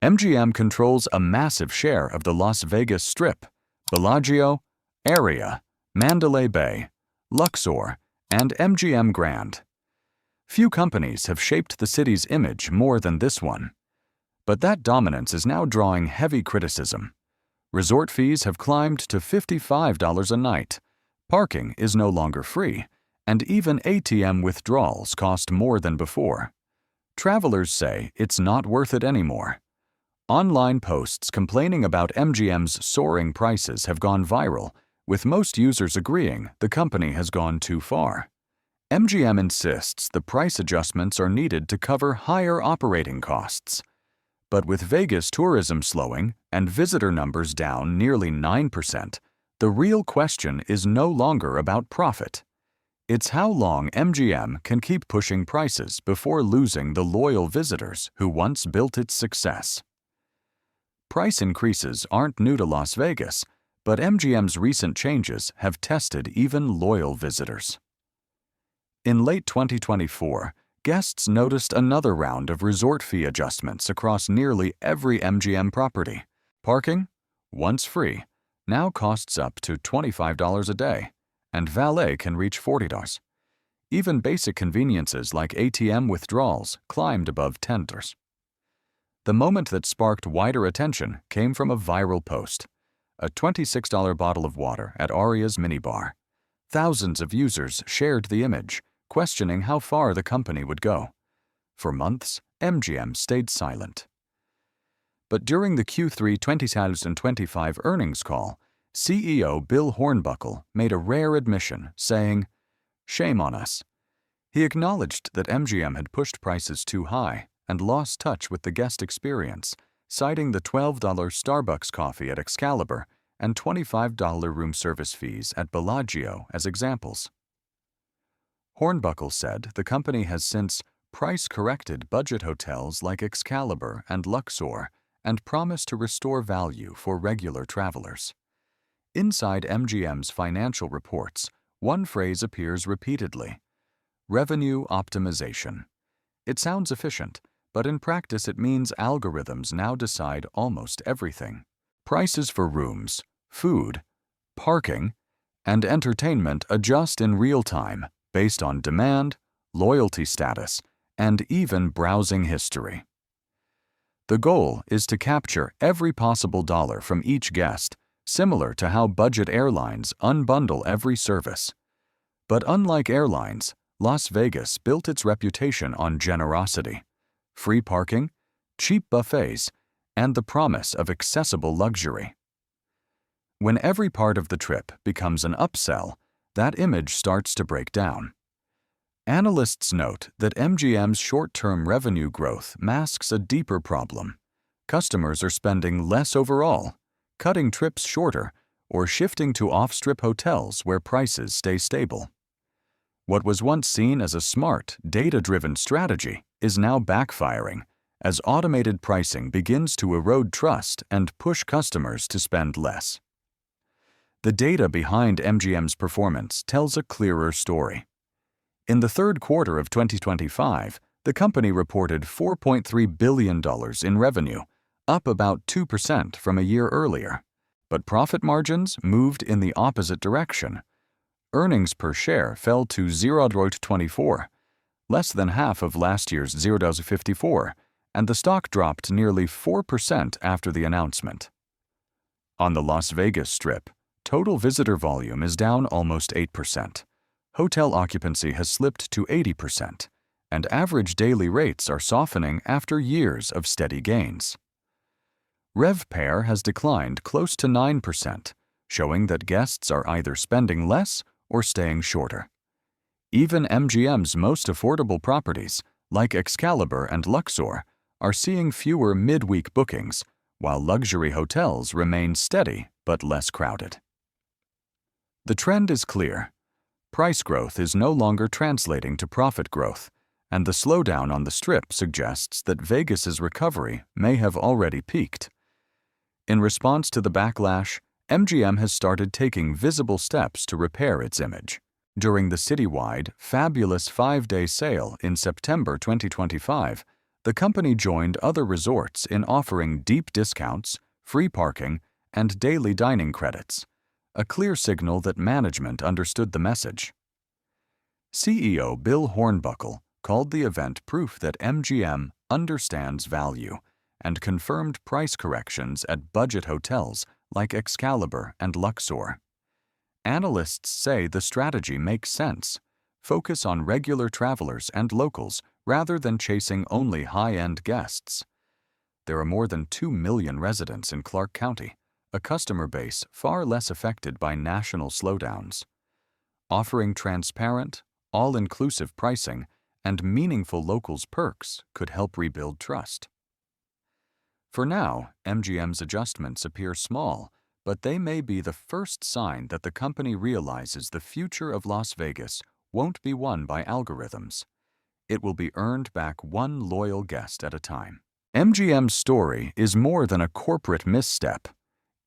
MGM controls a massive share of the Las Vegas Strip, Bellagio, Area, Mandalay Bay, Luxor, and MGM Grand. Few companies have shaped the city's image more than this one. But that dominance is now drawing heavy criticism. Resort fees have climbed to $55 a night, parking is no longer free, and even ATM withdrawals cost more than before. Travelers say it's not worth it anymore. Online posts complaining about MGM's soaring prices have gone viral, with most users agreeing the company has gone too far. MGM insists the price adjustments are needed to cover higher operating costs. But with Vegas tourism slowing and visitor numbers down nearly 9%, the real question is no longer about profit. It's how long MGM can keep pushing prices before losing the loyal visitors who once built its success. Price increases aren't new to Las Vegas, but MGM's recent changes have tested even loyal visitors. In late 2024, guests noticed another round of resort fee adjustments across nearly every MGM property. Parking, once free, now costs up to $25 a day, and valet can reach $40. Even basic conveniences like ATM withdrawals climbed above $10. The moment that sparked wider attention came from a viral post, a $26 bottle of water at Aria's minibar. Thousands of users shared the image, questioning how far the company would go. For months, MGM stayed silent. But during the Q3 2025 earnings call, CEO Bill Hornbuckle made a rare admission, saying, "Shame on us." He acknowledged that MGM had pushed prices too high and lost touch with the guest experience, citing the $12 Starbucks coffee at Excalibur and $25 room service fees at Bellagio as examples. Hornbuckle said the company has since price-corrected budget hotels like Excalibur and Luxor and promised to restore value for regular travelers. Inside MGM's financial reports, one phrase appears repeatedly: revenue optimization. It sounds efficient, but in practice it means algorithms now decide almost everything. Prices for rooms, food, parking, and entertainment adjust in real time based on demand, loyalty status, and even browsing history. The goal is to capture every possible dollar from each guest, similar to how budget airlines unbundle every service. But unlike airlines, Las Vegas built its reputation on generosity, free parking, cheap buffets, and the promise of accessible luxury. When every part of the trip becomes an upsell, that image starts to break down. Analysts note that MGM's short-term revenue growth masks a deeper problem. Customers are spending less overall, cutting trips shorter, or shifting to off-strip hotels where prices stay stable. What was once seen as a smart, data-driven strategy is now backfiring as automated pricing begins to erode trust and push customers to spend less. The data behind MGM's performance tells a clearer story. In the third quarter of 2025, the company reported $4.3 billion in revenue, up about 2% from a year earlier. But profit margins moved in the opposite direction. Earnings per share fell to $0.24, less than half of last year's $0.54, and the stock dropped nearly 4% after the announcement. On the Las Vegas Strip, total visitor volume is down almost 8%. Hotel occupancy has slipped to 80%, and average daily rates are softening after years of steady gains. RevPAR has declined close to 9%, showing that guests are either spending less or staying shorter. Even MGM's most affordable properties, like Excalibur and Luxor, are seeing fewer midweek bookings, while luxury hotels remain steady but less crowded. The trend is clear. Price growth is no longer translating to profit growth, and the slowdown on the Strip suggests that Vegas's recovery may have already peaked. In response to the backlash, MGM has started taking visible steps to repair its image. During the citywide, fabulous 5-day sale in September 2025, The company joined other resorts in offering deep discounts, free parking, and daily dining credits, a clear signal that management understood the message. CEO Bill Hornbuckle called the event proof that MGM understands value and confirmed price corrections at budget hotels like Excalibur and Luxor. Analysts say the strategy makes sense. Focus on regular travelers and locals rather than chasing only high-end guests. There are more than 2 million residents in Clark County, a customer base far less affected by national slowdowns. Offering transparent, all-inclusive pricing and meaningful locals' perks could help rebuild trust. For now, MGM's adjustments appear small, but they may be the first sign that the company realizes the future of Las Vegas won't be won by algorithms. It will be earned back one loyal guest at a time. MGM's story is more than a corporate misstep.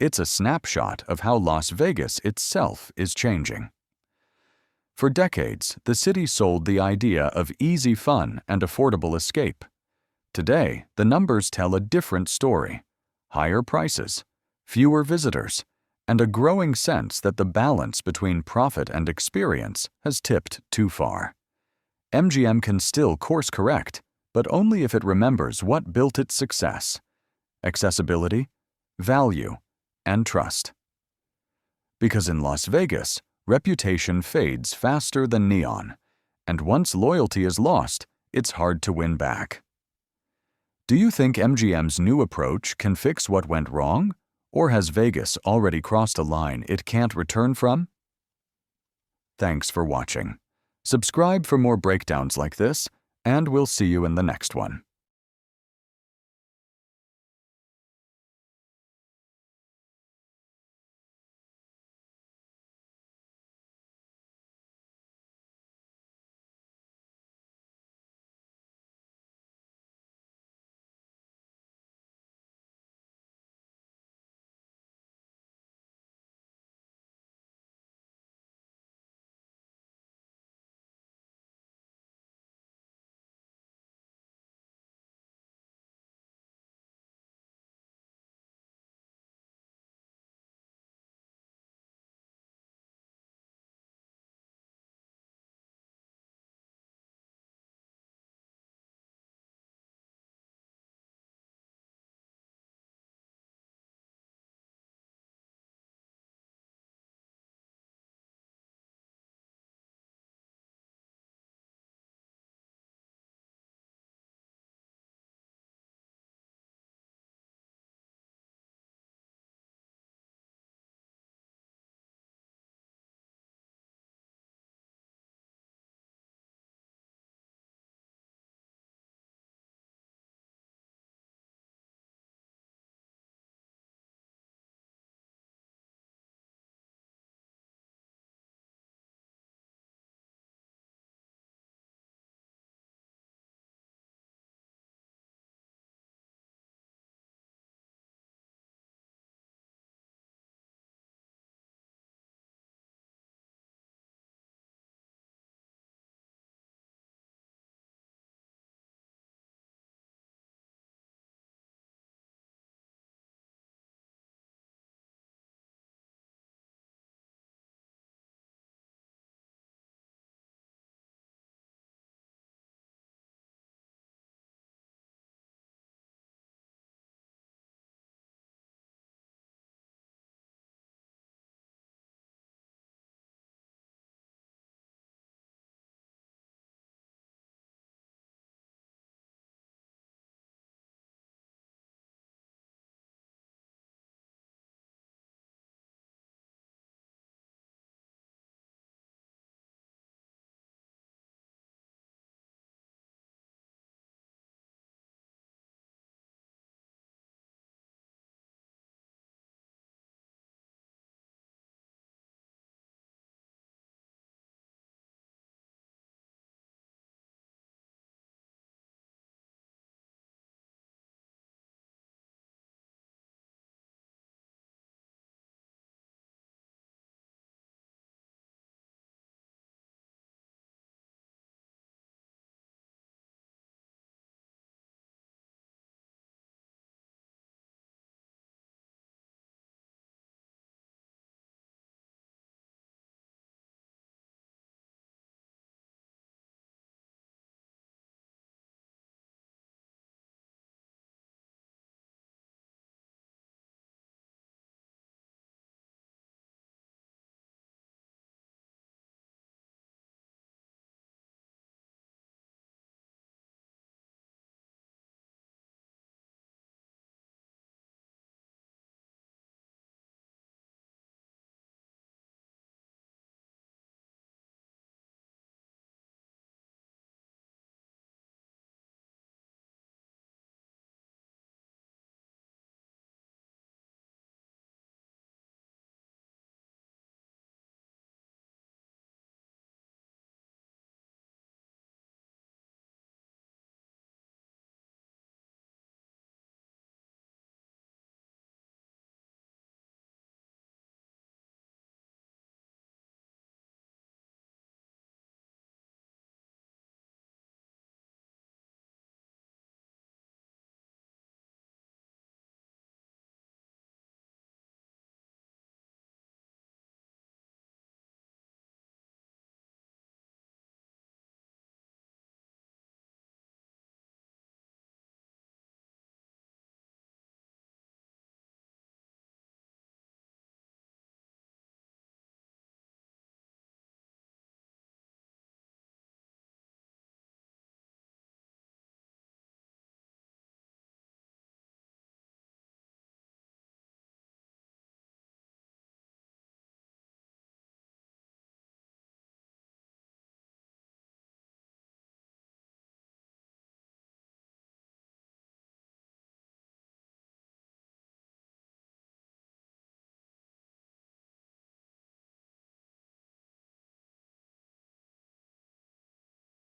It's a snapshot of how Las Vegas itself is changing. For decades, the city sold the idea of easy fun and affordable escape. Today, the numbers tell a different story: higher prices, fewer visitors, and a growing sense that the balance between profit and experience has tipped too far. MGM can still course correct, but only if it remembers what built its success: accessibility, value, and trust. Because in Las Vegas, reputation fades faster than neon, and once loyalty is lost, it's hard to win back. Do you think MGM's new approach can fix what went wrong? Or has Vegas already crossed a line it can't return from? Thanks for watching. Subscribe for more breakdowns like this, and we'll see you in the next one.